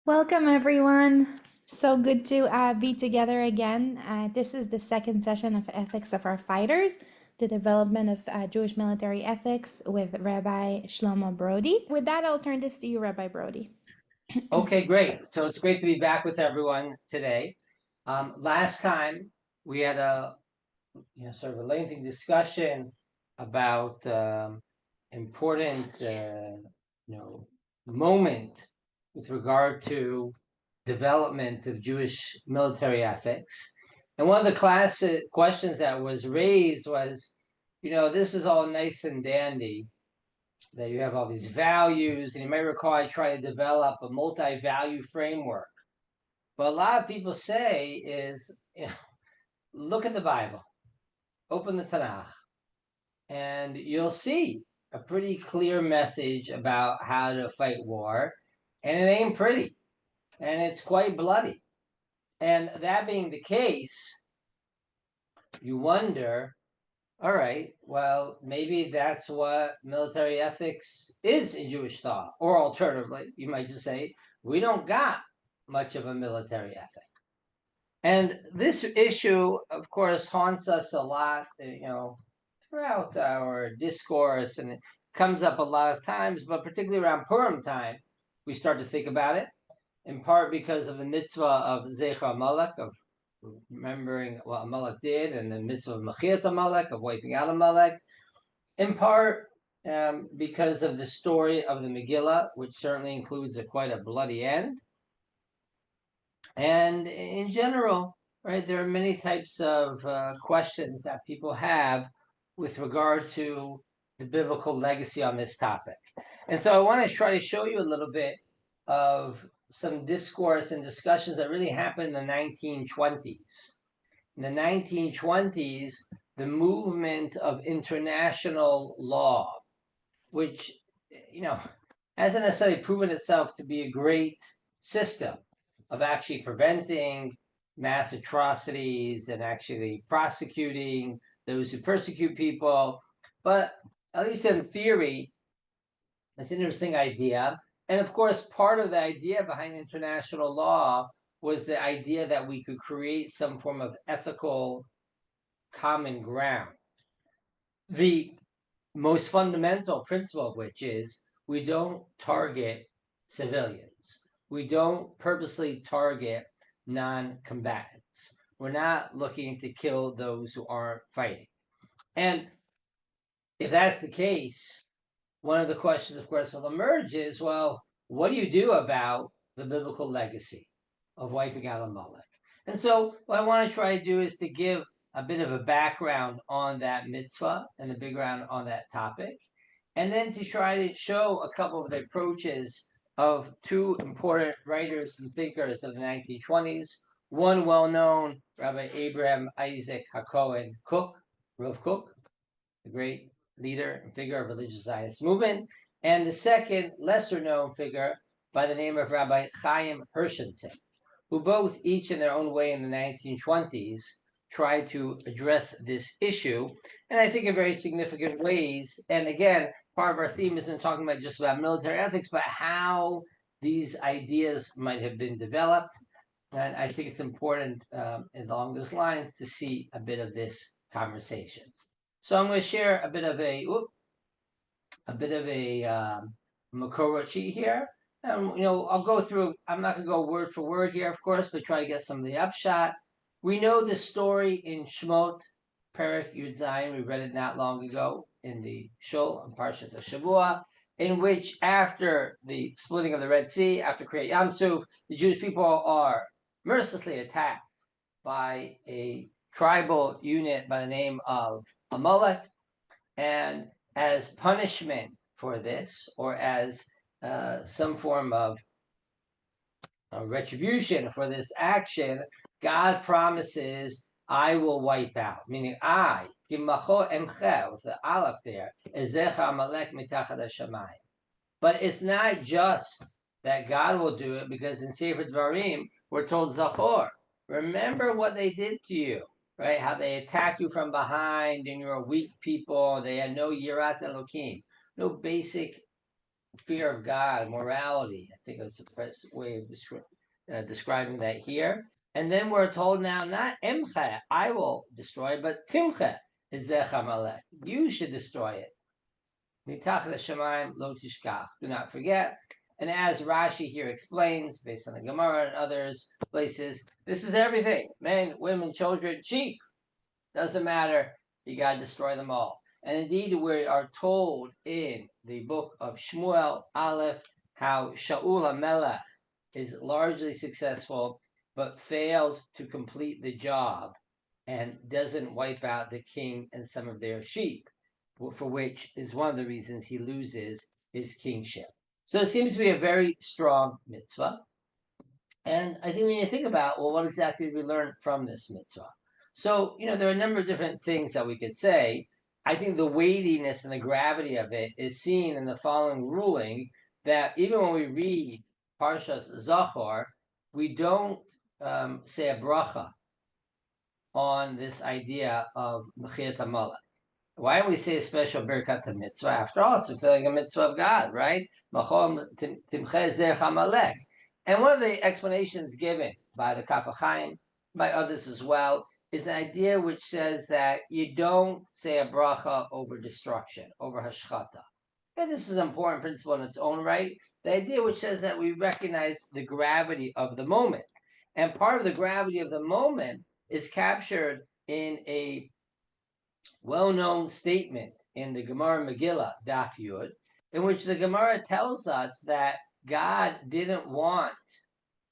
Welcome, everyone. So good to be together again. This is the second session of Ethics of Our Fighters, the development of Jewish military ethics with Rabbi Shlomo Brody. With that, I'll turn this to you, Rabbi Brody. Okay, great. So it's great to be back with everyone today. Last time we had a sort of a lengthy discussion about important moment with regard to development of Jewish military ethics. And one of the classic questions that was raised was, this is all nice and dandy, that you have all these values. And you may recall I try to develop a multi-value framework. But a lot of people say is, look at the Bible, open the Tanakh, and you'll see a pretty clear message about how to fight war. And it ain't pretty, and it's quite bloody. And that being the case, you wonder, all right, well, maybe that's what military ethics is in Jewish thought. Or alternatively, you might just say, we don't got much of a military ethic. And this issue, of course, haunts us a lot, throughout our discourse, and it comes up a lot of times, but particularly around Purim time, we start to think about it, in part because of the mitzvah of Zecher Amalek, of remembering what Amalek did, and the mitzvah of Machiat Amalek, of wiping out Amalek, in part because of the story of the Megillah, which certainly includes quite a bloody end. And in general, right, there are many types of questions that people have with regard to the biblical legacy on this topic. And so I want to try to show you a little bit of some discourse and discussions that really happened in the 1920s. In the 1920s, the movement of international law, which, hasn't necessarily proven itself to be a great system of actually preventing mass atrocities and actually prosecuting those who persecute people. But at least in theory, it's an interesting idea. And of course, part of the idea behind international law was the idea that we could create some form of ethical common ground. The most fundamental principle of which is we don't target civilians. We don't purposely target non-combatants. We're not looking to kill those who aren't fighting. And if that's the case, one of the questions, of course, will emerge is, well, what do you do about the biblical legacy of wiping out Amalek? And so what I want to try to do is to give a bit of a background on that mitzvah and the background on that topic, and then to try to show a couple of the approaches of two important writers and thinkers of the 1920s. One well-known, Rabbi Abraham Isaac HaKohen Kook, Rav Kook, the great leader and figure of religious Zionist movement, and the second lesser-known figure by the name of Rabbi Chaim Hershenson, who both, each in their own way in the 1920s, tried to address this issue, and I think in very significant ways. And again, part of our theme isn't talking about just about military ethics, but how these ideas might have been developed. And I think it's important along those lines to see a bit of this conversation. So I'm going to share a bit of a Makorot sheet here. And, I'll go through, I'm not going to go word for word here, of course, but try to get some of the upshot. We know the story in Shmot, Perek Yud Zayin. We read it not long ago in the Shul on Parshat Shavua, in which after the splitting of the Red Sea, after Kriyat Yamsuf, the Jewish people are mercilessly attacked by a tribal unit by the name of Amalek. And as punishment for this, or as some form of retribution for this action, God promises, I will wipe out, meaning I, Gimacho Emche, with the Aleph there, Ezecha Amalek mitachad hashamayim. But it's not just that God will do it, because in Sefer Dvarim, we're told, Zachor, remember what they did to you, right? How they attack you from behind, and you're a weak people. They had no Yirat Elokim, no basic fear of God, morality. I think it's the best way of describing that here. And then we're told now, not emcha, I will destroy, but timcha, you should destroy it. Mitach l'shamayim lo tishkach. Do not forget. And as Rashi here explains, based on the Gemara and others places, this is everything: men, women, children, sheep. Doesn't matter. You got to destroy them all. And indeed, we are told in the book of Shmuel Aleph how Shaul HaMelech is largely successful, but fails to complete the job and doesn't wipe out the king and some of their sheep, for which is one of the reasons he loses his kingship. So it seems to be a very strong mitzvah. And I think when you think about, well, what exactly did we learn from this mitzvah? So, there are a number of different things that we could say. I think the weightiness and the gravity of it is seen in the following ruling, that even when we read Parshas Zachor, we don't say a bracha on this idea of Mechiyat HaMalek. Why don't we say a special Birkat mitzvah? After all, it's fulfilling a mitzvah of God, right? Machom timche zer chamalek. And one of the explanations given by the Kaf HaChaim, by others as well, is an idea which says that you don't say a bracha over destruction, over hashchata. And this is an important principle in its own right. The idea which says that we recognize the gravity of the moment. And part of the gravity of the moment is captured in a well-known statement in the Gemara Megillah, Daf Yud, in which the Gemara tells us that God didn't want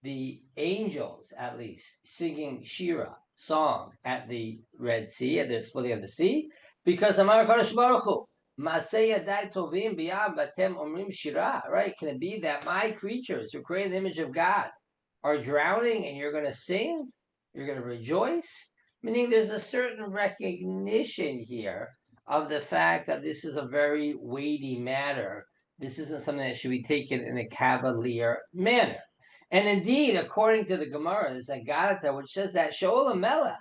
the angels, at least, singing Shira, song, at the Red Sea, at the splitting of the sea, because Amar Kadosh Baruch Hu, Maaseh Yadai Tovim B'Yam Batem Omrim Shira, right? Can it be that my creatures who create the image of God are drowning and you're going to sing? You're going to rejoice? Meaning there's a certain recognition here of the fact that this is a very weighty matter. This isn't something that should be taken in a cavalier manner. And indeed, according to the Gemara, there's a Gadata which says that Shaul HaMelech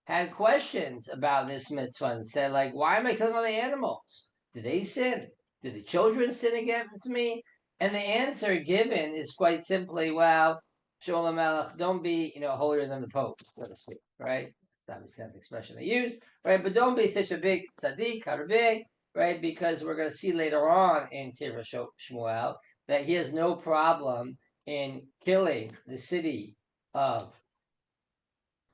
had questions about this mitzvah and said, like, why am I killing all the animals? Did they sin? Did the children sin against me? And the answer given is quite simply, well, Shaul HaMelech, don't be, holier than the Pope, so to speak, right? That's obviously not the expression they use, right? But don't be such a big tzaddik, harbe, right? Because we're going to see later on in Sefer Shmuel that he has no problem in killing the city of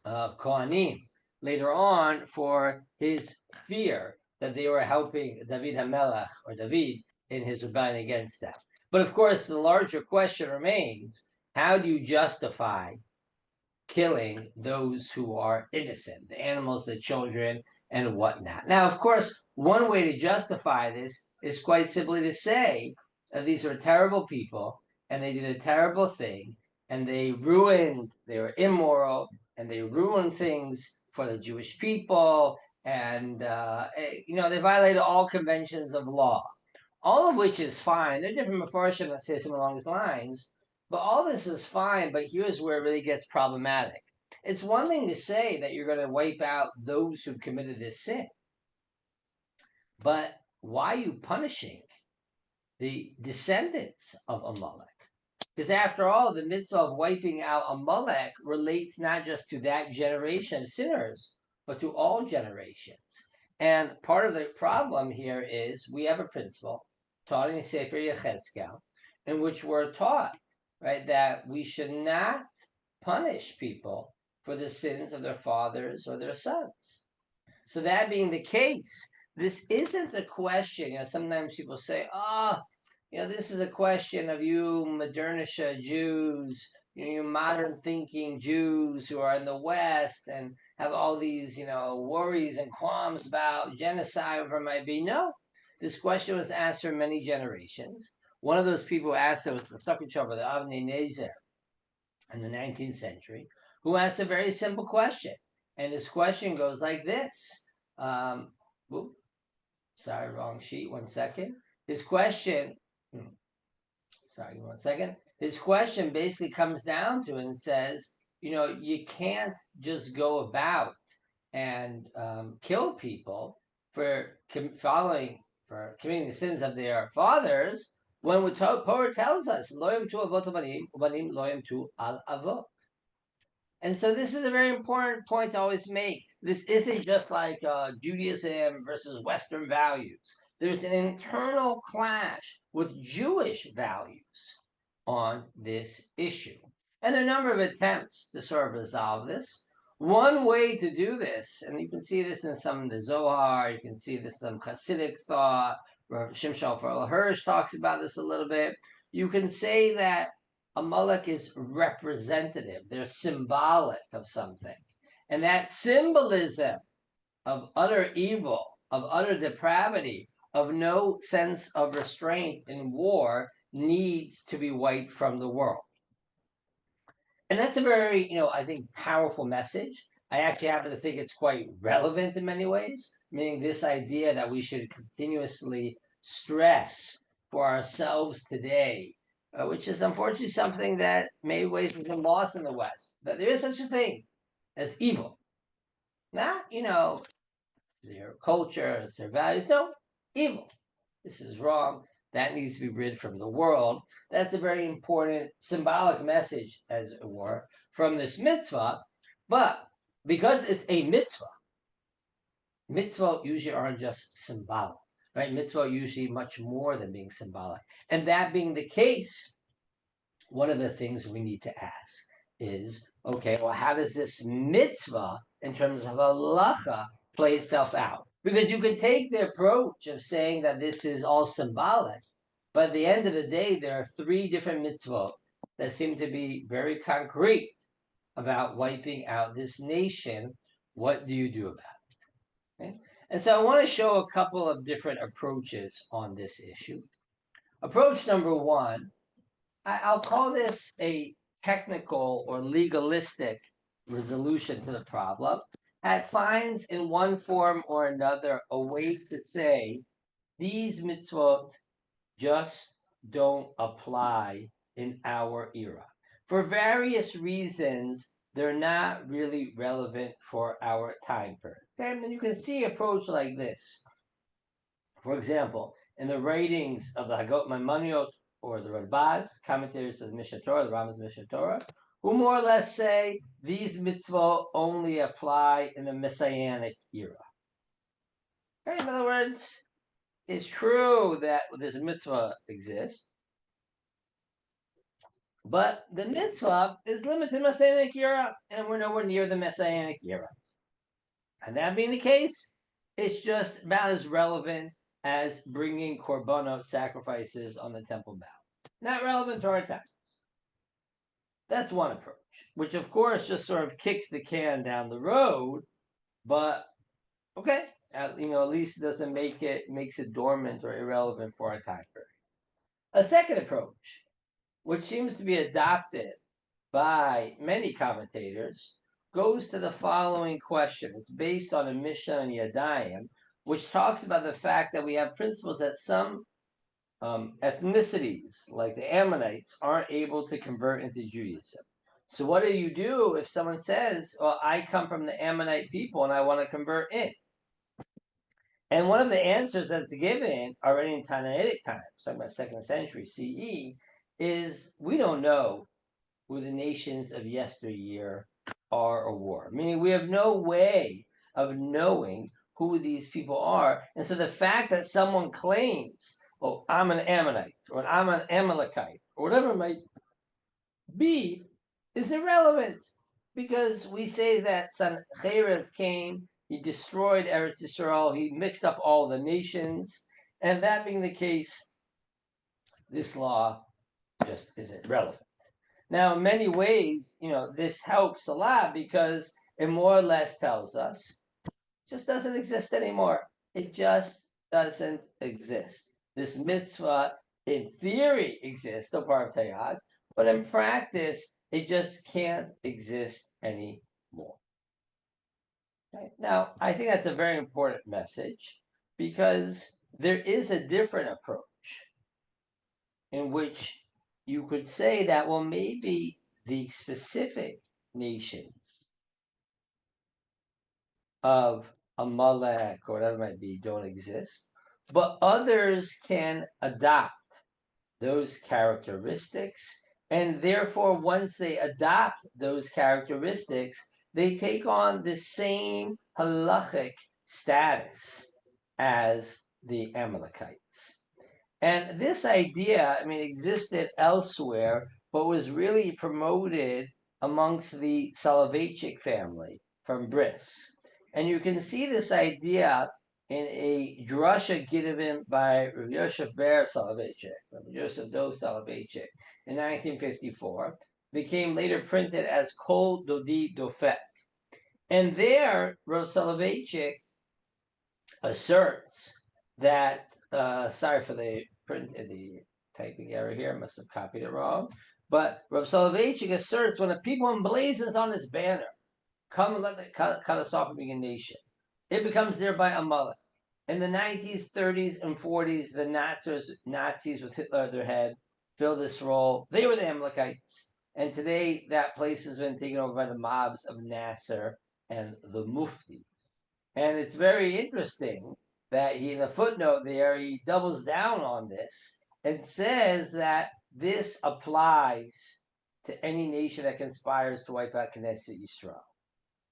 Kohanim later on for his fear that they were helping David HaMelech, or David, in his rebellion against them. But of course, the larger question remains, how do you justify killing those who are innocent, the animals, the children, and whatnot? Now, of course, one way to justify this is quite simply to say that these are terrible people, and they did a terrible thing, and they were immoral, and they ruined things for the Jewish people, and they violated all conventions of law, all of which is fine. There are different mafarshim that say something along these lines, but all this is fine. But here's where it really gets problematic. It's one thing to say that you're going to wipe out those who committed this sin, but why are you punishing the descendants of Amalek? Because after all, the mitzvah of wiping out Amalek relates not just to that generation of sinners, but to all generations. And part of the problem here is we have a principle taught in Sefer Yechezkel, in which we're taught, right, that we should not punish people for the sins of their fathers or their sons. So that being the case, this isn't a question. Sometimes people say, this is a question of you modernisha Jews, you modern thinking Jews who are in the West and have all these, worries and qualms about genocide, whatever it might be. No, this question was asked for many generations. One of those people who asked it was the Stuckachover, the Avnei Nezer, in the 19th century, who asked a very simple question. And his question goes like this. Sorry, wrong sheet. 1 second. His question... Sorry, 1 second. His question basically comes down to and says, you can't just go about and kill people for for committing the sins of their fathers, when Torah tells us, loyim tu avot ubanim, ubanim loyim tu al avot. And so this is a very important point to always make. This isn't just like Judaism versus Western values. There's an internal clash with Jewish values on this issue. And there are a number of attempts to sort of resolve this. One way to do this, and you can see this in some of the Zohar, you can see this in some Hasidic thought, Rav Shimshon Hirsch talks about this a little bit. You can say that Amalek is representative. They're symbolic of something. And that symbolism of utter evil, of utter depravity, of no sense of restraint in war needs to be wiped from the world. And that's a very, I think, powerful message. I actually happen to think it's quite relevant in many ways, meaning this idea that we should continuously stress for ourselves today, which is unfortunately something that many ways has been lost in the West, that there is such a thing as evil. Not, their culture, it's their values. No, evil. This is wrong. That needs to be rid from the world. That's a very important symbolic message, as it were, from this mitzvah. But because it's a mitzvah usually aren't just symbolic, right? Mitzvah usually much more than being symbolic. And that being the case, one of the things we need to ask is, okay, well, how does this mitzvah, in terms of halacha, play itself out? Because you could take the approach of saying that this is all symbolic, but at the end of the day, there are three different mitzvot that seem to be very concrete about wiping out this nation. What do you do about it? Okay? And so I want to show a couple of different approaches on this issue. Approach number one, I'll call this a technical or legalistic resolution to the problem that finds in one form or another a way to say these mitzvot just don't apply in our era. For various reasons, they're not really relevant for our time period. And you can see an approach like this. For example, in the writings of the Hagot Maimoniot or the Rabbis, commentators of the Mishnah Torah, the Rambam's Mishnah Torah, who more or less say these mitzvot only apply in the Messianic era. Okay, in other words, it's true that this mitzvah exists, but the mitzvah is limited to the Messianic era, and we're nowhere near the Messianic era. And that being the case, it's just about as relevant as bringing korbanot sacrifices on the Temple Mount. Not relevant to our times. That's one approach, which of course just sort of kicks the can down the road, but okay, at least it doesn't makes it dormant or irrelevant for our time period. A second approach, which seems to be adopted by many commentators, goes to the following question. It's based on a Mishnah in Yadayim, which talks about the fact that we have principles that some ethnicities, like the Ammonites, aren't able to convert into Judaism. So what do you do if someone says, well, I come from the Ammonite people and I want to convert in? And one of the answers that's given already in Tannaitic times, talking about 2nd century CE, is we don't know who the nations of yesteryear are or were. Meaning we have no way of knowing who these people are. And so the fact that someone claims, oh, I'm an Ammonite, or I'm an Amalekite, or whatever it might be, is irrelevant. Because we say that Sancheriv came, he destroyed Eretz Yisrael, he mixed up all the nations, and that being the case, this law just isn't relevant. Now, in many ways, this helps a lot because it more or less tells us it just doesn't exist anymore. It just doesn't exist. This mitzvah, in theory, exists, the part of Tayag, but in practice, it just can't exist anymore. Okay? Now, I think that's a very important message because there is a different approach in which you could say that, well, maybe the specific nations of Amalek or whatever it might be don't exist, but others can adopt those characteristics, and therefore, once they adopt those characteristics, they take on the same halachic status as the Amalekites. And this idea, existed elsewhere, but was really promoted amongst the Soloveitchik family from Brisk. And you can see this idea in a drasha given by Rav Yosef Ber Soloveitchik, Rabbi Joseph Dov Soloveitchik, in 1954, became later printed as Kol Dodi Dofek. And there, Rav Soloveitchik asserts that, sorry for the typing error here, must have copied it wrong, but Rav Soloveitchik asserts when a people emblazons on his banner, come and cut us off from being a nation, it becomes thereby a mullet. In the 90s, 30s, and 40s, the Nazis with Hitler at their head filled this role. They were the Amalekites. And today, that place has been taken over by the mobs of Nasser and the Mufti. And it's very interesting that he, in a footnote there, he doubles down on this and says that this applies to any nation that conspires to wipe out Knesset Yisrael.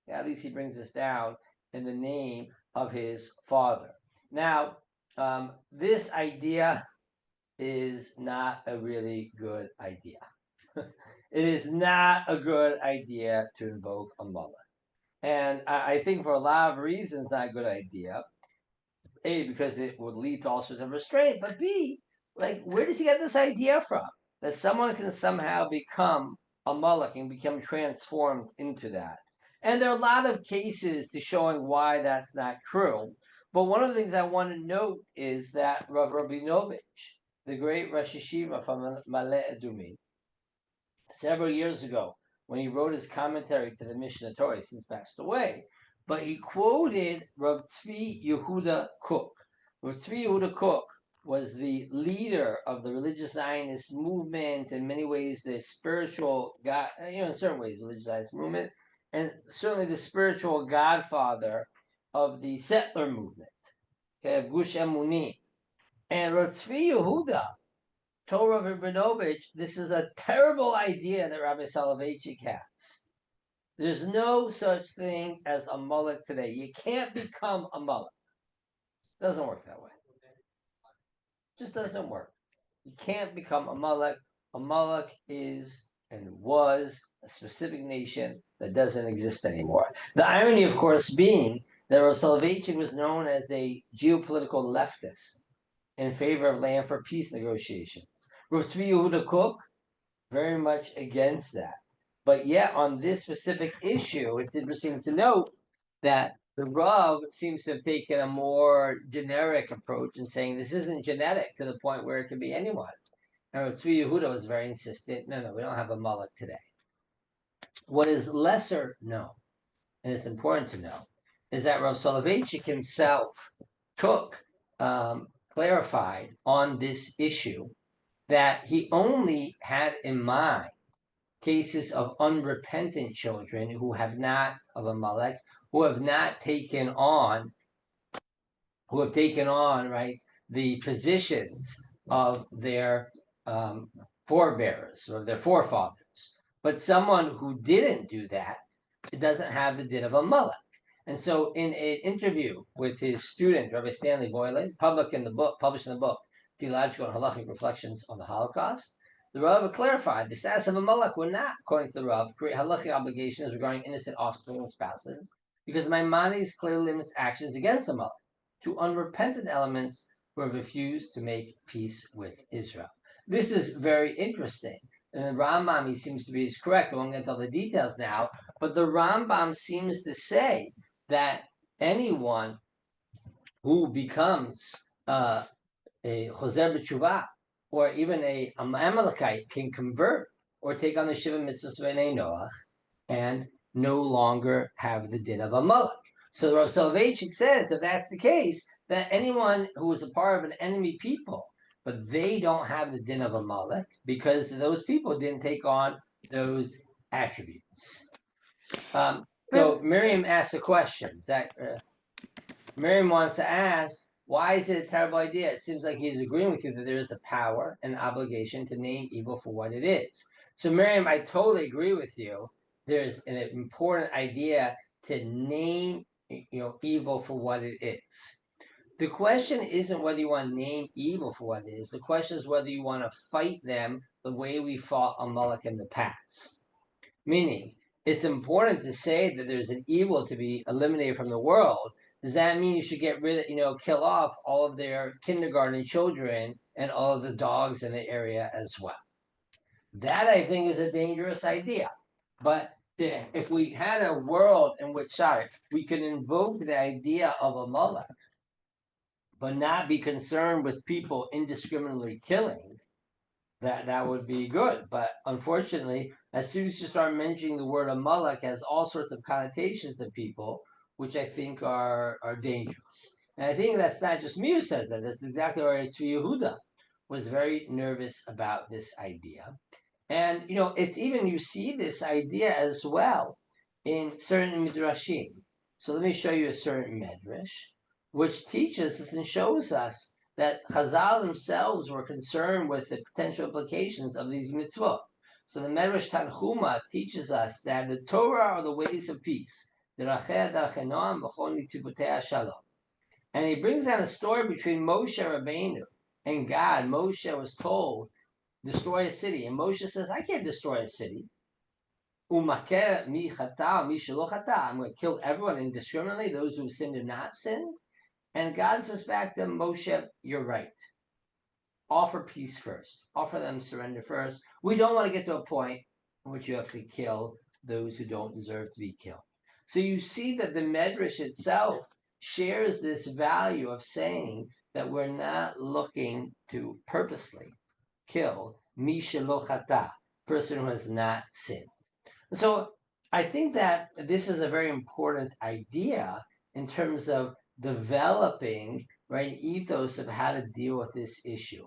At least he brings us down in the name of his father. Now, this idea is not a really good idea. It is not a good idea to invoke a mullah. And I think for a lot of reasons, not a good idea. A, because it would lead to all sorts of restraint. But B, where does he get this idea from? That someone can somehow become a mullah and become transformed into that. And there are a lot of cases to showing why that's not true. But one of the things I want to note is that Rav Rabinovich, the great Rosh Yeshiva from Male Adumim, several years ago, when he wrote his commentary to the Mishnah Torah, he's since passed away, but he quoted Rav Tzvi Yehuda Kook. Rav Tzvi Yehuda Kook was the leader of the religious Zionist movement, in many ways the spiritual God, in certain ways, religious Zionist movement, and certainly the spiritual godfather of the settler movement, of Gush Emunim. And Rav Tzvi Yehuda told Rav Rabinovich, this is a terrible idea that Rabbi Soloveitchik has. There's no such thing as a mullah today. You can't become a mullah. It doesn't work that way. It just doesn't work. You can't become a mullah. A mullah is and was a specific nation that doesn't exist anymore. The irony, of course, being that Rav Soloveitchik was known as a geopolitical leftist in favor of land for peace negotiations. Rav Tzvi Yehuda Kook, very much against that. But yet, on this specific issue, it's interesting to note that the Rav seems to have taken a more generic approach in saying this isn't genetic to the point where it can be anyone. And Rav Tzvi Yehuda was very insistent, no, we don't have a mullah today. What is lesser known, and it's important to know, is that Rav Soloveitchik himself clarified on this issue that he only had in mind cases of unrepentant children who have not, of a malek, who have taken on, right, the positions of their forebears or their forefathers. But someone who didn't do that, it doesn't have the din of a malek. And so in an interview with his student, Rabbi Stanley Boylan, published in the book, Theological and Halachic Reflections on the Holocaust, the Rav clarified the status of a malak would not, according to the Rav, create halachic obligations regarding innocent offspring and spouses, because Maimonides clearly limits actions against the malak to unrepentant elements who have refused to make peace with Israel. This is very interesting. And the Rambam, he seems to be correct. I won't get into all the details now, but the Rambam seems to say that anyone who becomes a Choser B'Tshuva, or even a Amalekite, can convert or take on the Shiva Mitzvahs B'nei Noach and no longer have the din of a Malak. So Rav Soloveitchik says that that's the case, that anyone who is a part of an enemy people, but they don't have the din of a Malak because those people didn't take on those attributes. So Miriam asked a question. Miriam wants to ask, Why is it a terrible idea? It seems like he's agreeing with you that there is a power and obligation to name evil for what it is. So, Miriam, I totally agree with you. There's an important idea to name, evil for what it is. The question isn't whether you want to name evil for what it is. The question is whether you want to fight them the way we fought Amalek in the past. Meaning, it's important to say that there's an evil to be eliminated from the world. Does that mean you should get rid of, kill off all of their kindergarten children and all of the dogs in the area as well? That, I think, is a dangerous idea. But if we had a world in which, we could invoke the idea of a mullah, but not be concerned with people indiscriminately killing, that would be good. But unfortunately, as soon as you start mentioning the word Amalek, has all sorts of connotations to people, which I think are dangerous. And I think that's not just me who says that. That's exactly right. Tzvi Yehuda was very nervous about this idea. And, it's even, you see this idea as well in certain midrashim. So let me show you a certain midrash, which teaches us and shows us that Chazal themselves were concerned with the potential implications of these mitzvot. So the Medrash Tanchuma teaches us that the Torah are the ways of peace. And he brings down a story between Moshe Rabbeinu and God. Moshe was told, destroy a city. And Moshe says, I can't destroy a city. I'm going to kill everyone indiscriminately, those who sinned and not sinned. And God says back to Moshe, you're right. Offer peace first. Offer them surrender first. We don't want to get to a point in which you have to kill those who don't deserve to be killed. So you see that the Medrash itself shares this value of saying that we're not looking to purposely kill Misha Lochata, person who has not sinned. So I think that this is a very important idea in terms of developing, right, ethos of how to deal with this issue.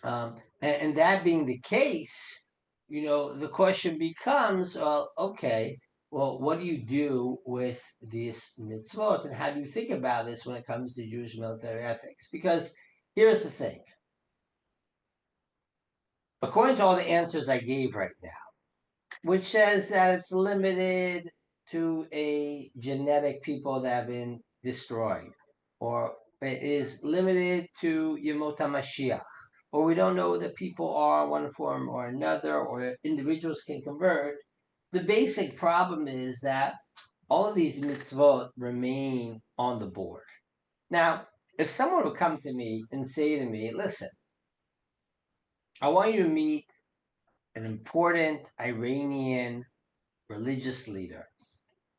And that being the case, the question becomes, okay, well, what do you do with this mitzvot, and how do you think about this when it comes to Jewish military ethics? Because here's the thing. According to all the answers I gave right now, which says that it's limited to a genetic people that have been destroyed, or it is limited to Yemot HaMashiach, or we don't know that people are one form or another, or individuals can convert. The basic problem is that all of these mitzvot remain on the board. Now, if someone would come to me and say to me, listen, I want you to meet an important Iranian religious leader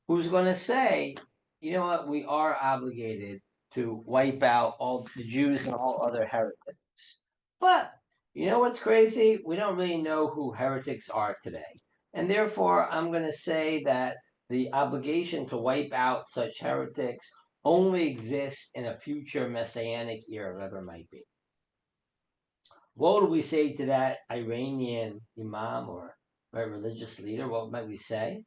who's going to say, you know what, we are obligated to wipe out all the Jews and all other heretics. But you know what's crazy? We don't really know who heretics are today. And therefore, I'm going to say that the obligation to wipe out such heretics only exists in a future messianic era, whatever it might be. What would we say to that Iranian imam or religious leader? What might we say?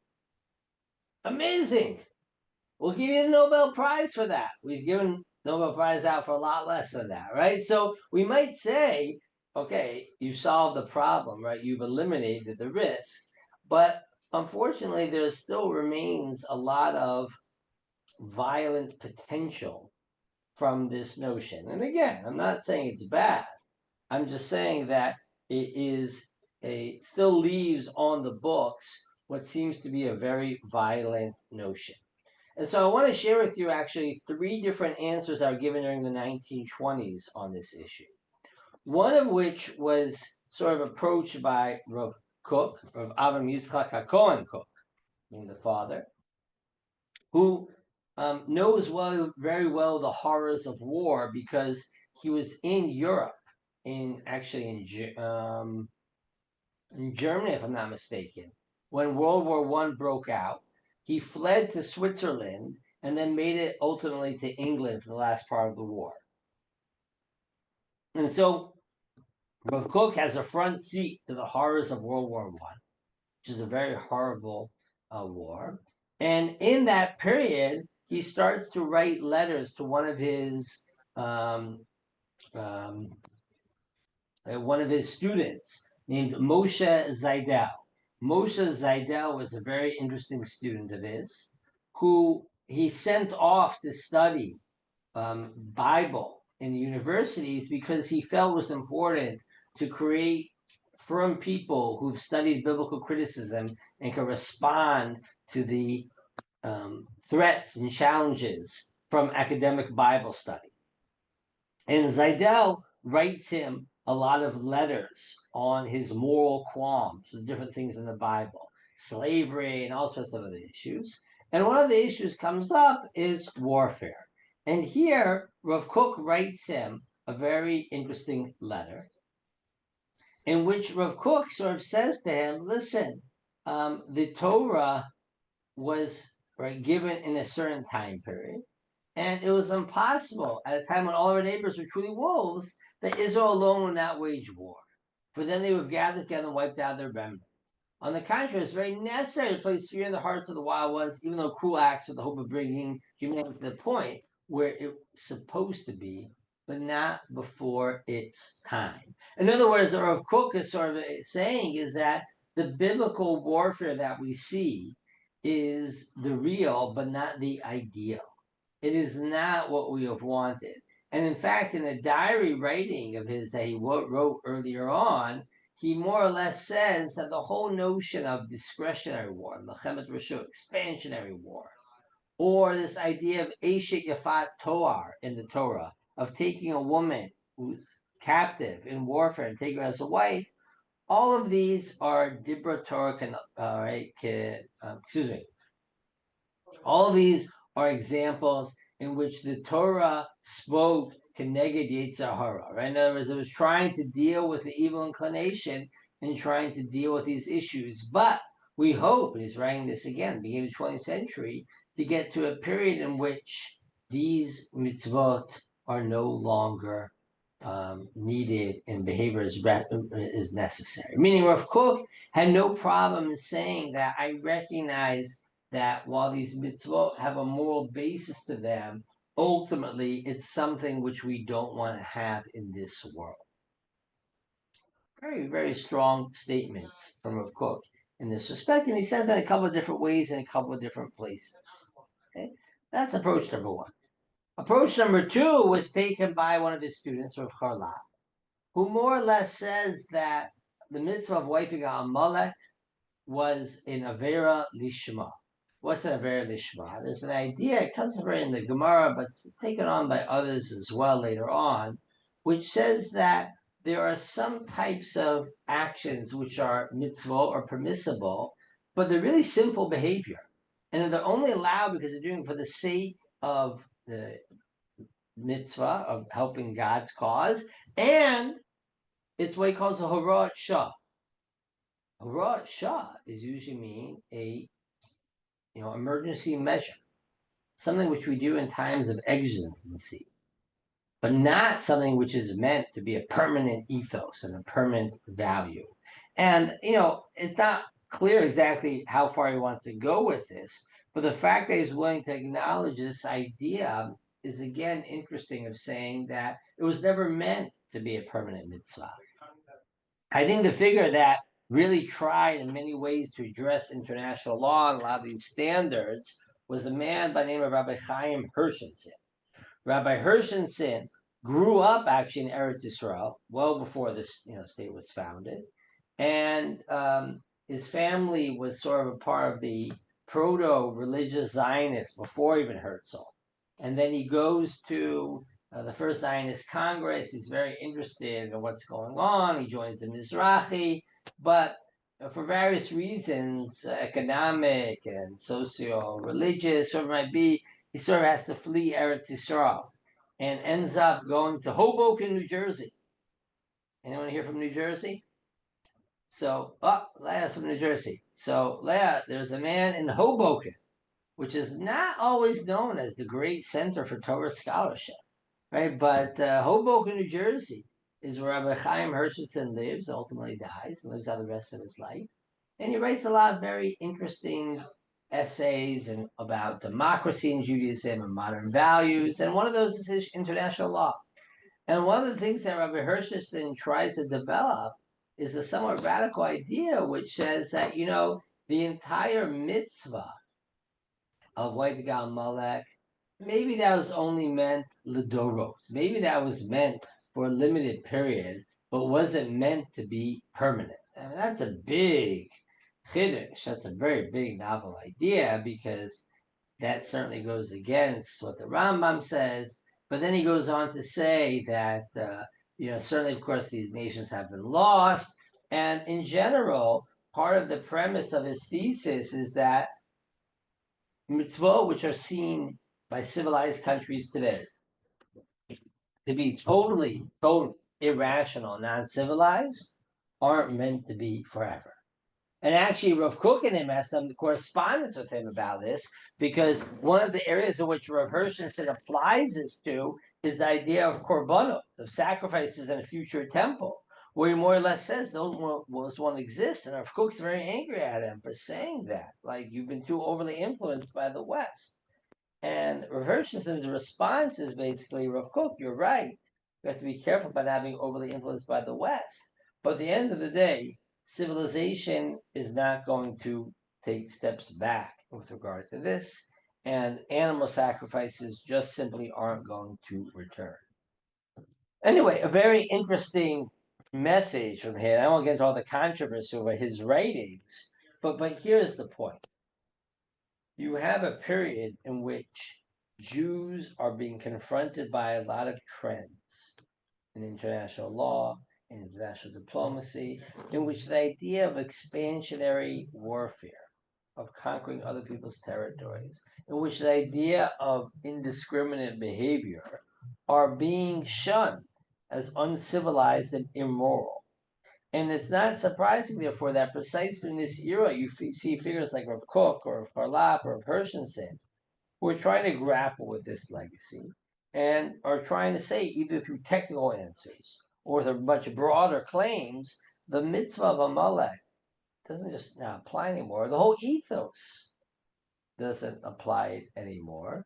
Amazing. We'll give you the Nobel Prize for that. We've given Nobel Prize out for a lot less than that, right? So we might say, okay, you solved the problem, right? You've eliminated the risk. But unfortunately, there still remains a lot of violent potential from this notion. And again, I'm not saying it's bad. I'm just saying that it still leaves on the books what seems to be a very violent notion. And so I want to share with you actually 3 different answers that were given during the 1920s on this issue. One of which was sort of approached by Rav Kook, Rav Avram Yitzchak HaKohen Kook, being the father, who knows very well the horrors of war because he was in Europe, in Germany, if I'm not mistaken, when World War I broke out. He fled to Switzerland and then made it ultimately to England for the last part of the war. And so Rav Kook has a front seat to the horrors of World War I, which is a very horrible war. And in that period, he starts to write letters to one of his one of his students named Moshe Zaidel. Moshe Zaidel was a very interesting student of his, who he sent off to study Bible in the universities because he felt it was important to create firm people who've studied biblical criticism and can respond to the threats and challenges from academic Bible study. And Zaidel writes him a lot of letters on his moral qualms with different things in the Bible, slavery and all sorts of other issues. And one of the issues comes up is warfare. And here, Rav Kook writes him a very interesting letter in which Rav Kook sort of says to him, listen, the Torah was given in a certain time period. And it was impossible at a time when all our neighbors were truly wolves that Israel alone would not wage war. For then they would have gathered together and wiped out their remnant. On the contrary, it's very necessary to place fear in the hearts of the wild ones, even though cruel acts with the hope of bringing humanity to the point where it's supposed to be, but not before its time. In other words, what Rav Kook is sort of saying is that the biblical warfare that we see is the real, but not the ideal. It is not what we have wanted. And in fact, in a diary writing of his that he wrote earlier on, he more or less says that the whole notion of discretionary war, Mechemet Rashu, expansionary war, or this idea of Eshet Yafat Toar in the Torah, of taking a woman who's captive in warfare and taking her as a wife, all of these are Dibra Torah, all of these are examples in which the Torah spoke Keneged Yetzer Hara, right? In other words, it was trying to deal with the evil inclination and trying to deal with these issues. But we hope, and he's writing this again, beginning of the 20th century, to get to a period in which these mitzvot are no longer needed and behavior is necessary. Meaning Rav Kook had no problem in saying that I recognize that while these mitzvot have a moral basis to them, ultimately it's something which we don't want to have in this world. Very, very strong statements from Rav Kook in this respect, and he says that in a couple of different ways in a couple of different places. Okay, that's approach number one. Approach number two was taken by one of his students, Rav Charlap, who more or less says that the mitzvah of wiping out Amalek was in Avera Lishma. What's an Avera Lishma? There's an idea, it comes right in the Gemara, but it's taken on by others as well later on, which says that there are some types of actions which are mitzvah or permissible, but they're really sinful behavior. And they're only allowed because they're doing it for the sake of the mitzvah, of helping God's cause, and it's what he calls a Hora'at Shah. Hora'at Shah is usually mean a emergency measure, something which we do in times of exigency, but not something which is meant to be a permanent ethos and a permanent value. And it's not clear exactly how far he wants to go with this, but the fact that he's willing to acknowledge this idea is again interesting, of saying that it was never meant to be a permanent mitzvah. I think the figure that really tried in many ways to address international law and a lot of these standards was a man by the name of Rabbi Chaim Hershenson. Rabbi Hershenson grew up actually in Eretz Yisrael well before this state was founded, and his family was sort of a part of the proto-religious Zionists before even Herzl. And then he goes to the first Zionist Congress. He's very interested in what's going on. He joins the Mizrahi, but for various reasons, economic and socio-religious, whatever it might be, he sort of has to flee Eretz Yisrael and ends up going to Hoboken, New Jersey. Anyone here from New Jersey? So, Leah's from New Jersey. So, Leah, there's a man in Hoboken, which is not always known as the great center for Torah scholarship, right? But Hoboken, New Jersey is where Rabbi Chaim Hershenson lives, ultimately dies, and lives out the rest of his life. And he writes a lot of very interesting essays and about democracy in Judaism and modern values, and one of those is international law. And one of the things that Rabbi Hirschstein tries to develop is a somewhat radical idea, which says that, the entire mitzvah of wiping out Amalek, maybe that was only meant Lidorot. Maybe that was meant for a limited period, but wasn't meant to be permanent. I mean, that's a big chiddush. That's a very big novel idea, because that certainly goes against what the Rambam says. But then he goes on to say that, certainly, of course, these nations have been lost. And in general, part of the premise of his thesis is that mitzvot, which are seen by civilized countries today to be totally irrational, non-civilized, aren't meant to be forever. And actually, Rav Kook and him have some correspondence with him about this, because one of the areas in which Rav Hirschstein applies this to is the idea of korbanot, of sacrifices in a future temple, where he more or less says those won't exist. And Rav Kook's very angry at him for saying that, like, you've been too overly influenced by the West. And Rav Hirschstein's response is basically, Rav Kook, you're right. You have to be careful about not being overly influenced by the West. But at the end of the day, civilization is not going to take steps back with regard to this, and animal sacrifices just simply aren't going to return. Anyway, a very interesting message from him. I won't get into all the controversy over his writings, but here's the point. You have a period in which Jews are being confronted by a lot of trends in international law, in international diplomacy, in which the idea of expansionary warfare, of conquering other people's territories, in which the idea of indiscriminate behavior are being shunned as uncivilized and immoral. And it's not surprising, therefore, that precisely in this era, you see figures like Rav Kook or Farlap or Hirschstein, who are trying to grapple with this legacy and are trying to say, either through technical answers or through much broader claims, the mitzvah of Amalek doesn't just not apply anymore. The whole ethos doesn't apply anymore.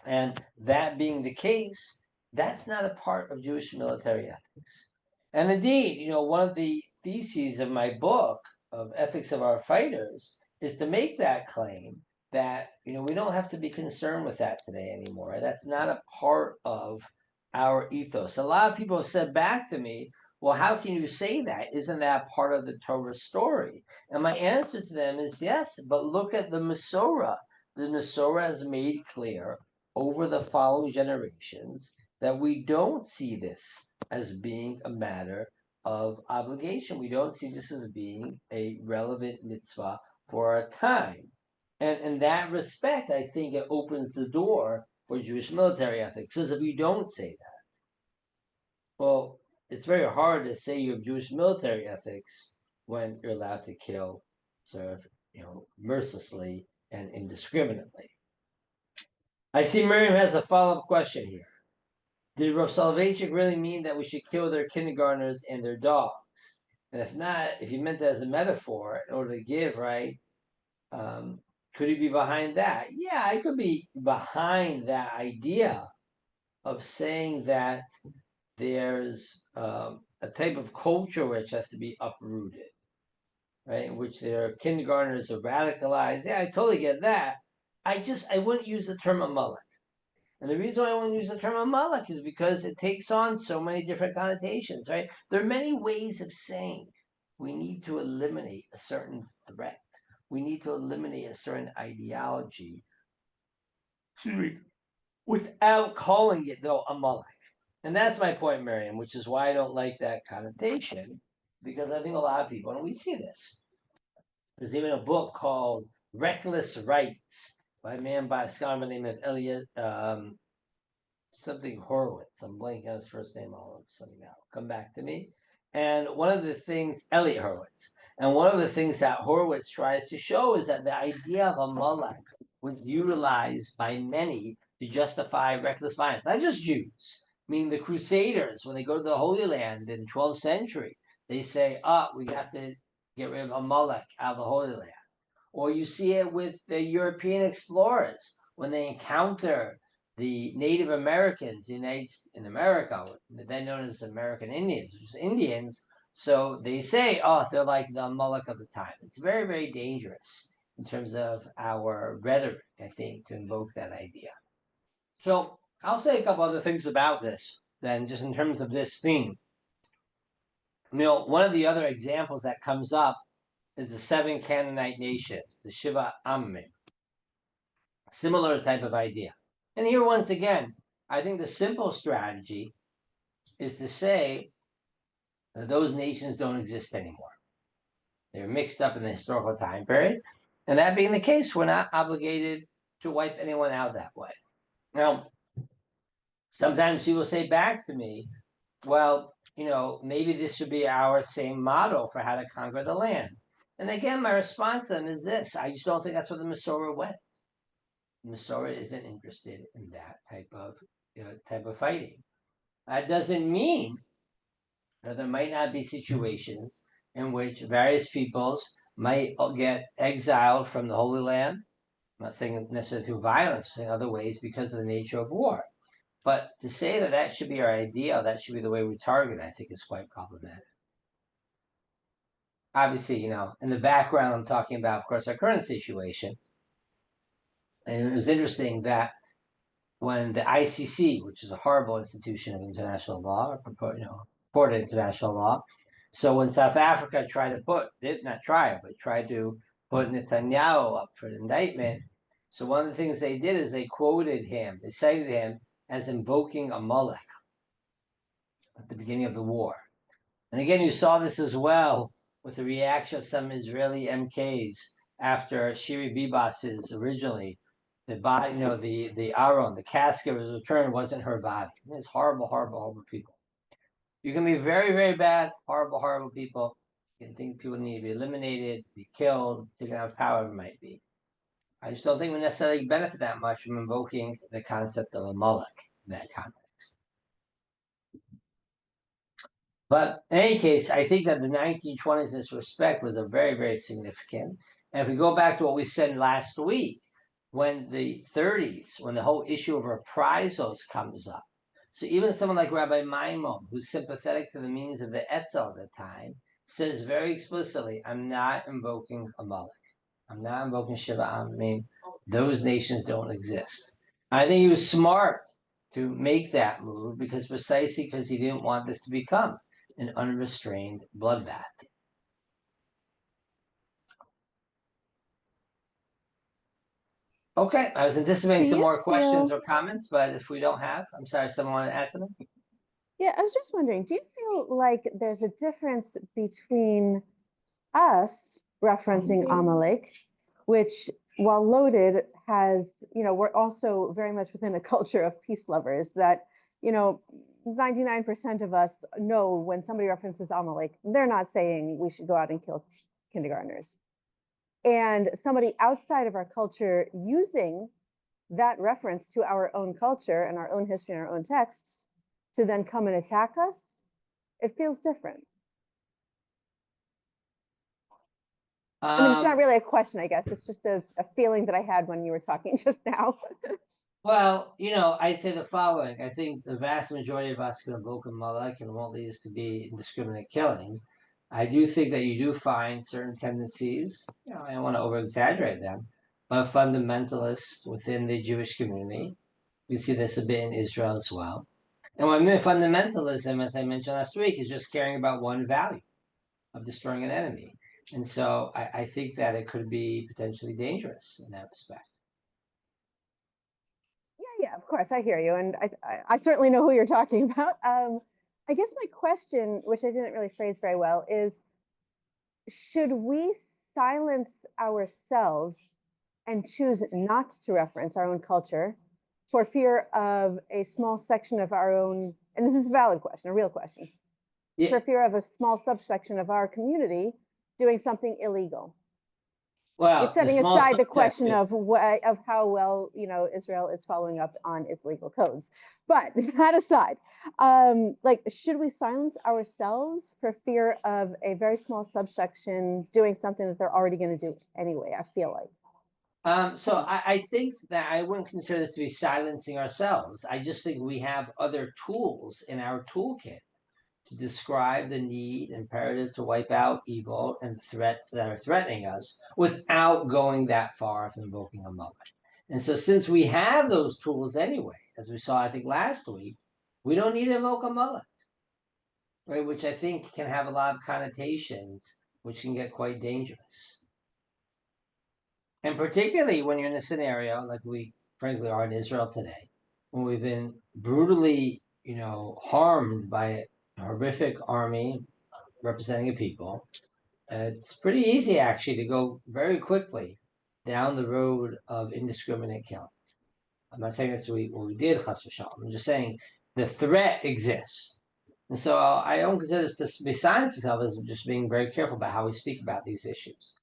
And that being the case, that's not a part of Jewish military ethics. And indeed, one of the theses of my book, of Ethics of Our Fighters, is to make that claim that, we don't have to be concerned with that today anymore. That's not a part of our ethos. A lot of people have said back to me, well, how can you say that? Isn't that part of the Torah story? And my answer to them is yes, but look at the Masorah. The Masorah has made clear over the following generations that we don't see this as being a matter of obligation. We don't see this as being a relevant mitzvah for our time. And in that respect, I think it opens the door for Jewish military ethics. Because if you don't say that, well, it's very hard to say you have Jewish military ethics when you're allowed to kill, serve, mercilessly and indiscriminately. I see Miriam has a follow-up question here. Did Rav Soloveitchik really mean that we should kill their kindergartners and their dogs? And if not, if he meant that as a metaphor in order to give, right, could he be behind that? Yeah, I could be behind that idea of saying that there's a type of culture which has to be uprooted, right, in which their kindergartners are radicalized. Yeah, I totally get that. I wouldn't use the term Amalek. And the reason why I want to use the term Amalek is because it takes on so many different connotations, right? There are many ways of saying we need to eliminate a certain threat. We need to eliminate a certain ideology without calling it, though, Amalek. And that's my point, Miriam, which is why I don't like that connotation, because I think a lot of people, and we see this, there's even a book called Reckless Rights by a scholar by the name of Elliot, something Horowitz. I'm blanking on his first name. I'll something out. Come back to me. And one of the things, Elliot Horowitz, and one of the things that Horowitz tries to show is that the idea of Amalek was utilized by many to justify reckless violence, not just Jews. I mean, the Crusaders, when they go to the Holy Land in the 12th century, they say, we have to get rid of Amalek out of the Holy Land. Or you see it with the European explorers when they encounter the Native Americans in America, then known as American Indians, which is Indians. So they say, oh, they're like the Moloch of the time. It's very, very dangerous in terms of our rhetoric, I think, to invoke that idea. So I'll say a couple other things about this, then, just in terms of this theme. One of the other examples that comes up is the 7 Canaanite nations, the Shiva Amim. Similar type of idea. And here, once again, I think the simple strategy is to say that those nations don't exist anymore. They're mixed up in the historical time period. And that being the case, we're not obligated to wipe anyone out that way. Now, sometimes people say back to me, well, maybe this should be our same model for how to conquer the land. And again, my response to them is this: I just don't think that's where the Masorah went. The Masorah isn't interested in that type of fighting. That doesn't mean that there might not be situations in which various peoples might get exiled from the Holy Land. I'm not saying necessarily through violence, I'm saying other ways because of the nature of war. But to say that that should be our ideal, that should be the way we target, I think is quite problematic. Obviously, in the background, I'm talking about, of course, our current situation. And it was interesting that when the ICC, which is a horrible institution of international law, important international law. So when South Africa tried to put Netanyahu up for an indictment. So one of the things they did is they cited him as invoking a Molech at the beginning of the war. And again, you saw this as well with the reaction of some Israeli MKs after Shiri Bibas's originally. The body, the Aron, the casket was returned, wasn't her body. It's horrible, horrible, horrible people. You can be very, very bad, horrible, horrible people. You can think people need to be eliminated, be killed, taken out of power, whatever it might be. I just don't think we necessarily benefit that much from invoking the concept of a Moloch in that context. But in any case, I think that the 1920s in this respect was a very, very significant. And if we go back to what we said last week, when the 30s, when the whole issue of reprisals comes up. So even someone like Rabbi Maimon, who's sympathetic to the meanings of the Etzel at the time, says very explicitly, I'm not invoking a Moloch. I'm not invoking Shiva Amim. Those nations don't exist. I think he was smart to make that move precisely because he didn't want this to become an unrestrained bloodbath. Okay, I was anticipating some more questions or comments, but if we don't have, I'm sorry, someone want to add something? Yeah, I was just wondering, do you feel like there's a difference between us referencing Amalek, which, while loaded, has, we're also very much within a culture of peace lovers that, 99% of us know when somebody references Amalek, they're not saying we should go out and kill kindergartners. And somebody outside of our culture using that reference to our own culture and our own history and our own texts to then come and attack us, it feels different. I mean, it's not really a question, I guess. It's just a feeling that I had when you were talking just now. Well, I'd say the following. I think the vast majority of us can invoke a Moloch and it won't lead us to be indiscriminate killing. I do think that you do find certain tendencies, I don't want to over-exaggerate them, but fundamentalists within the Jewish community. We see this a bit in Israel as well. And what I mean fundamentalism, as I mentioned last week, is just caring about one value of destroying an enemy. And so I think that it could be potentially dangerous in that respect. Yeah, of course, I hear you. And I certainly know who you're talking about. I guess my question, which I didn't really phrase very well, is should we silence ourselves and choose not to reference our own culture for fear of a small section of our own, and this is a valid question, a real question, for fear of a small subsection of our community doing something illegal? Well, it's setting the small aside the question subject, of how well Israel is following up on its legal codes. But that aside, like, should we silence ourselves for fear of a very small subsection doing something that they're already going to do anyway? I feel like. So I think that I wouldn't consider this to be silencing ourselves. I just think we have other tools in our toolkit to describe the need, imperative to wipe out evil and threats that are threatening us without going that far of invoking a mullah. And so since we have those tools anyway, as we saw, I think, last week, we don't need to invoke a mullah, right? Which I think can have a lot of connotations, which can get quite dangerous. And particularly when you're in a scenario like we frankly are in Israel today, when we've been brutally, harmed by a horrific army representing a people, it's pretty easy actually to go very quickly down the road of indiscriminate killing. I'm not saying that's what we did, chas v'shalom. I'm just saying the threat exists. And so I don't consider this to be silence itself as just being very careful about how we speak about these issues.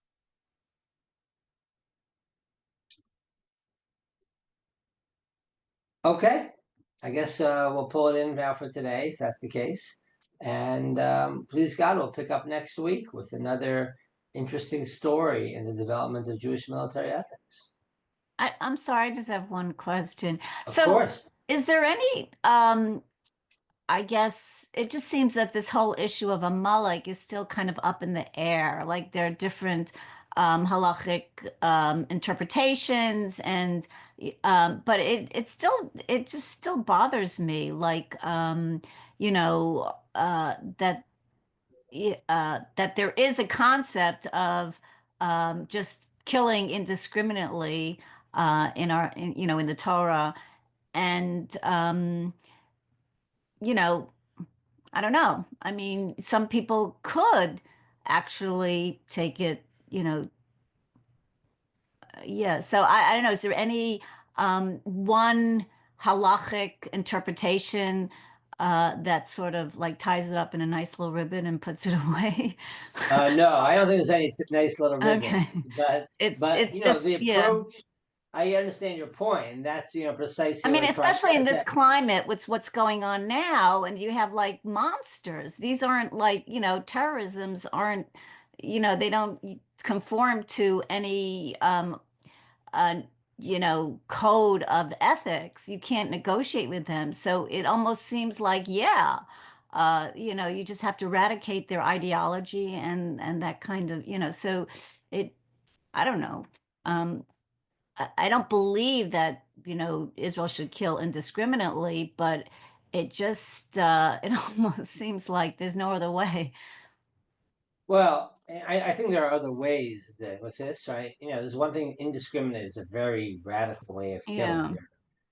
Okay, I guess we'll pull it in now for today, if that's the case. And please God, we'll pick up next week with another interesting story in the development of Jewish military ethics. I'm sorry, I just have one question. Of So, course. is there any, I guess it just seems that this whole issue of a malik is still kind of up in the air. Like there are different halachic interpretations, and but it just still bothers me. Like that there is a concept of just killing indiscriminately in the Torah, and you know, I don't know. I mean, some people could actually take it, yeah. So I don't know. Is there any one halachic interpretation that sort of like ties it up in a nice little ribbon and puts it away? No, I don't think there's any nice little ribbon, Okay. but It's the just, yeah. approach. I understand your point, and that's I precisely what mean, we're trying to especially in this get. climate with what's going on now, and you have like monsters. These aren't like, terrorisms aren't, they don't conform to any uh, code of ethics. You can't negotiate with them. So it almost seems like, yeah, you just have to eradicate their ideology and that kind of, so it, I don't know. I don't believe that, Israel should kill indiscriminately, but it just it almost seems like there's no other way. Well, I think there are other ways with this, right? There's one thing, indiscriminate is a very radical way of killing. Yeah.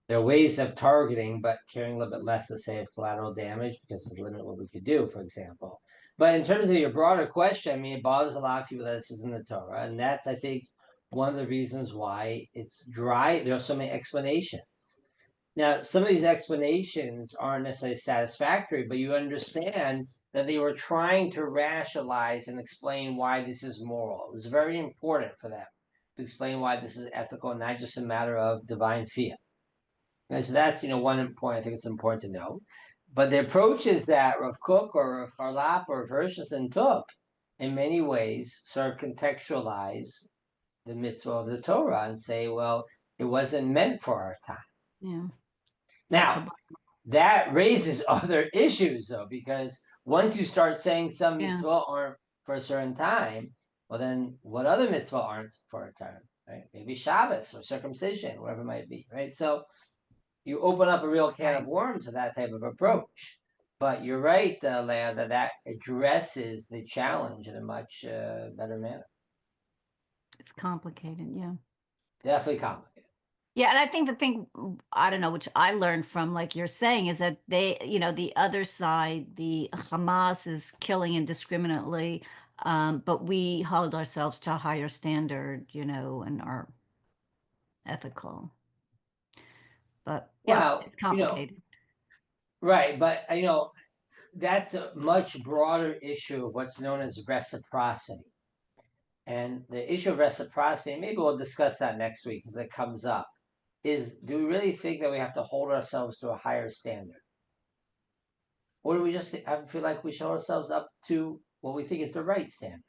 There are ways of targeting, but caring a little bit less, let's say, of collateral damage because it's limited what we could do, for example. But in terms of your broader question, I mean, it bothers a lot of people that this is in the Torah. And that's, I think, one of the reasons why it's dry. There are so many explanations. Now, some of these explanations aren't necessarily satisfactory, but you understand that they were trying to rationalize and explain why this is moral. It was very important for them to explain why this is ethical, not just a matter of divine fiat. Okay, so that's one point I think it's important to know. But the approaches that Rav Kook or Rav Harlap or Rav Hirschenson took, in many ways, sort of contextualize the mitzvah of the Torah and say, well, it wasn't meant for our time. Yeah. Now, that raises other issues, though, because once you start saying some Yeah. mitzvah aren't for a certain time, well, then what other mitzvah aren't for a time, right? Maybe Shabbos or circumcision, whatever it might be, right? So you open up a real can of worms with that type of approach. But you're right, Leah, that addresses the challenge in a much better manner. It's complicated, yeah. Definitely complicated. Yeah, and I think the thing, I don't know, which I learned from, like you're saying, is that they, the other side, the Hamas is killing indiscriminately, but we hold ourselves to a higher standard, and are ethical. But yeah, Well, it's complicated. right, but that's a much broader issue of what's known as reciprocity. And the issue of reciprocity, maybe we'll discuss that next week as it comes up, is do we really think that we have to hold ourselves to a higher standard? Or do we just feel like we show ourselves up to what we think is the right standard?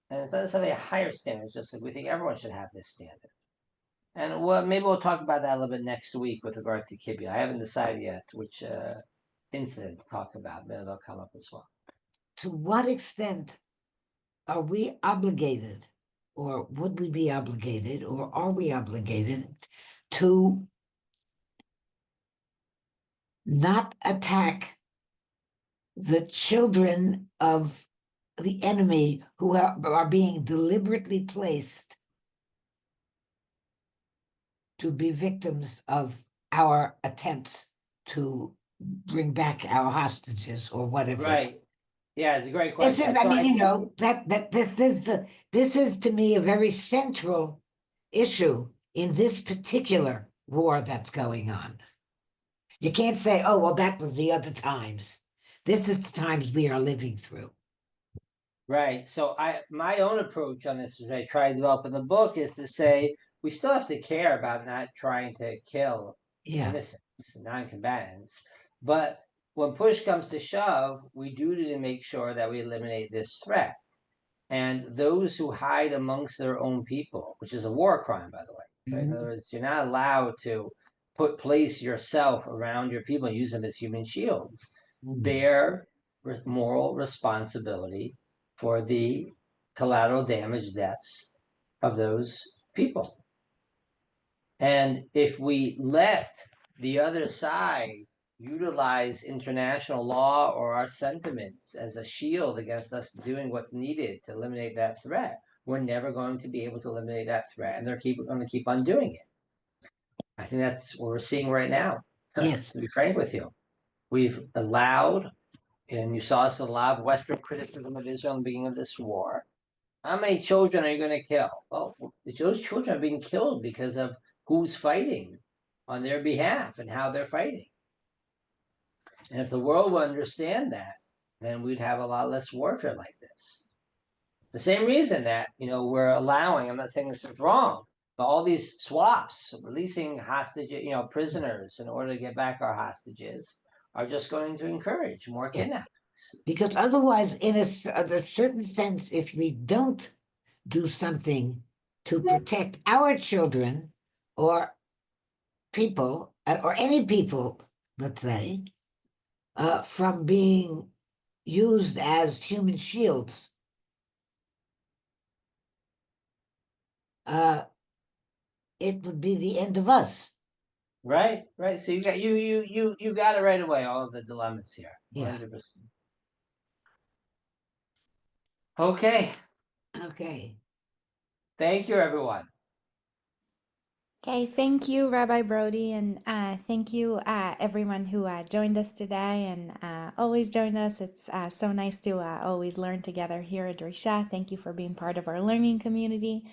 And it's not necessarily a higher standard, it's just like we think everyone should have this standard. And maybe we'll talk about that a little bit next week with regard to kibbutz. I haven't decided yet which incident to talk about. Maybe they'll come up as well. To what extent are we obligated, or would we be obligated, or are we obligated to not attack the children of the enemy who are being deliberately placed to be victims of our attempts to bring back our hostages or whatever? Right. Yeah, it's a great This question. is, I So mean, you know, this is to me a very central issue in this particular war that's going on. You can't say, oh, well, that was the other times. This is the times we are living through. Right. So my own approach on this, as I try to develop in the book, is to say we still have to care about not trying to kill innocents, non-combatants. But when push comes to shove, we do need to make sure that we eliminate this threat. And those who hide amongst their own people, which is a war crime, by the way. Right? In other words, you're not allowed to place yourself around your people and use them as human shields. Bear moral responsibility for the collateral damage deaths of those people. And if we let the other side utilize international law or our sentiments as a shield against us doing what's needed to eliminate that threat, we're never going to be able to eliminate that threat, and they're going to keep on doing it. I think that's what we're seeing right now. Yes. To be frank with you, we've allowed, and you saw us with a lot of Western criticism of Israel in the beginning of this war. How many children are you going to kill? Well, those children are being killed because of who's fighting on their behalf and how they're fighting. And if the world will understand that, then we'd have a lot less warfare like this. The same reason that, we're allowing, I'm not saying this is wrong, but all these swaps, releasing hostage, prisoners in order to get back our hostages, are just going to encourage more kidnappings. Because otherwise, in a certain sense, if we don't do something to protect our children or people, or any people, let's say, from being used as human shields, it would be the end of us. Right. So you got you got it right away. All of the dilemmas here. 100%. Okay. Thank you, everyone. Okay, thank you, Rabbi Brody, and thank you, everyone who joined us today and always joined us. It's so nice to always learn together here at Drisha. Thank you for being part of our learning community.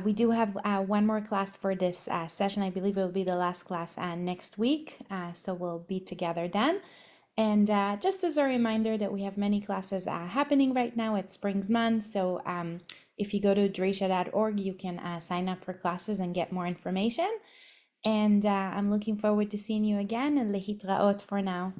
We do have one more class for this session. I believe it will be the last class next week, so we'll be together then. And just as a reminder that we have many classes happening right now at Spring's Month, so if you go to drisha.org, you can sign up for classes and get more information. And I'm looking forward to seeing you again, and lehitraot for now.